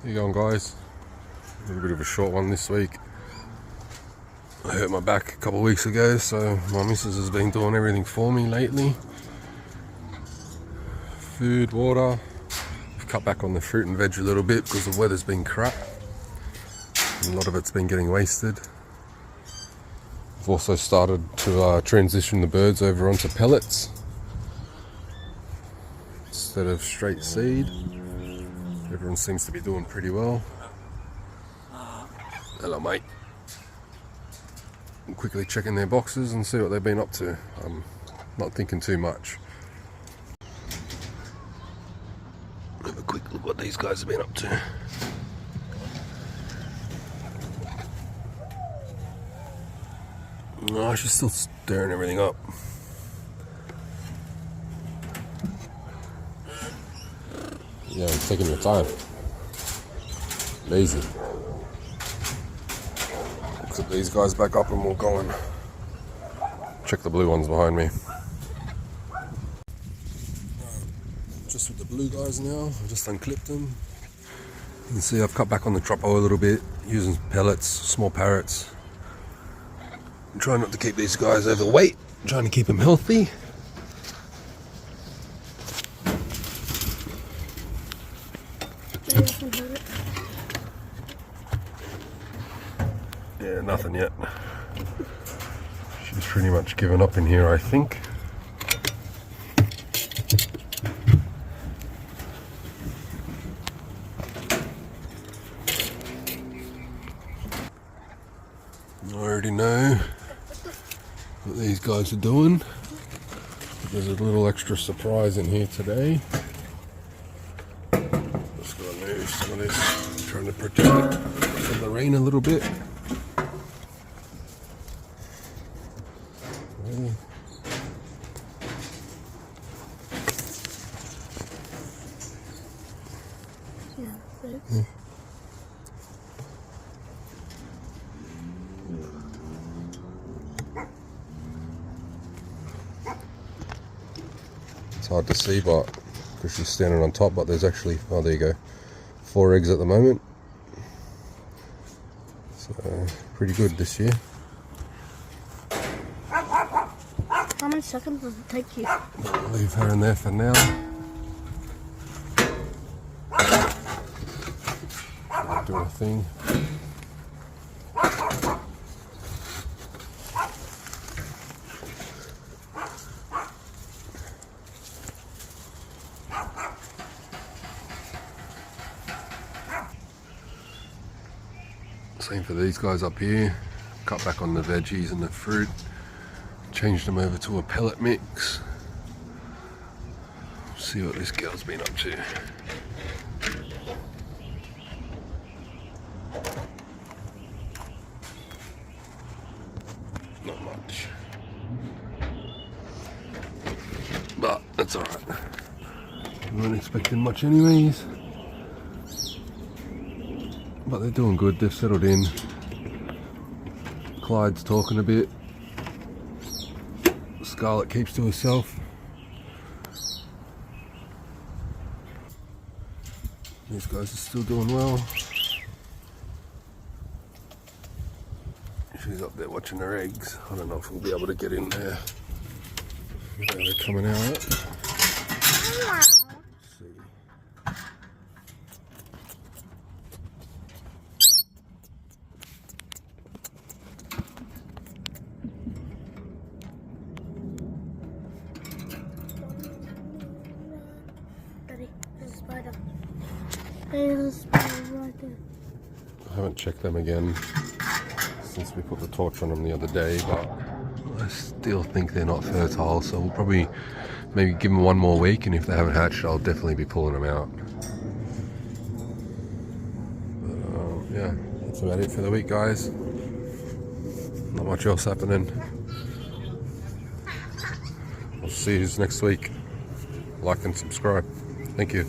How you going, guys? A little bit of a short one this week. I hurt my back a couple of weeks ago, so my missus has been doing everything for me lately. Food, water. I've cut back on the fruit and veg a little bit because the weather's been crap. And a lot of it's been getting wasted. I've also started to transition the birds over onto pellets instead of straight seed. Everyone seems to be doing pretty well. Hello, mate. I'm quickly checking their boxes and see what they've been up to. I'm not thinking too much. Have a quick look what these guys have been up to. No, she's still stirring everything up. Yeah, it's taking your time. Lazy. Put these guys back up and we'll go and check the blue ones behind me. Just with the blue guys now, I just unclipped them. You can see I've cut back on the Troppo a little bit, using pellets, small parrots. I'm trying not to keep these guys overweight, I'm trying to keep them healthy. Yeah, nothing yet. She's pretty much given up in here, I think. I already know what these guys are doing. There's a little extra surprise in here today. Just gotta move some of this, trying to protect it from the rain a little bit. Yeah. It's hard to see, but because she's standing on top, but there's actually, oh, there you go, 4 eggs at the moment. So pretty good this year. How many seconds does it take you? I'll leave her in there for now. Do a thing. Same for these guys up here. Cut back on the veggies and the fruit. Changed them over to a pellet mix. See what this girl's been up to. Not much. But that's alright. I wasn't expecting much anyways. But they're doing good, they've settled in. Clyde's talking a bit. Scarlet keeps to herself. These guys are still doing well. She's up there watching her eggs. I don't know if we'll be able to get in there. They're coming out. Let's see. Daddy, there's a spider. There's a spider right there. I haven't checked them again since we put the torch on them the other day, but I still think they're not fertile, so we'll probably maybe give them one more week, and if they haven't hatched, I'll definitely be pulling them out. But, yeah, that's about it for the week, guys. Not much else happening. I'll see you next week. Like and subscribe. Thank you.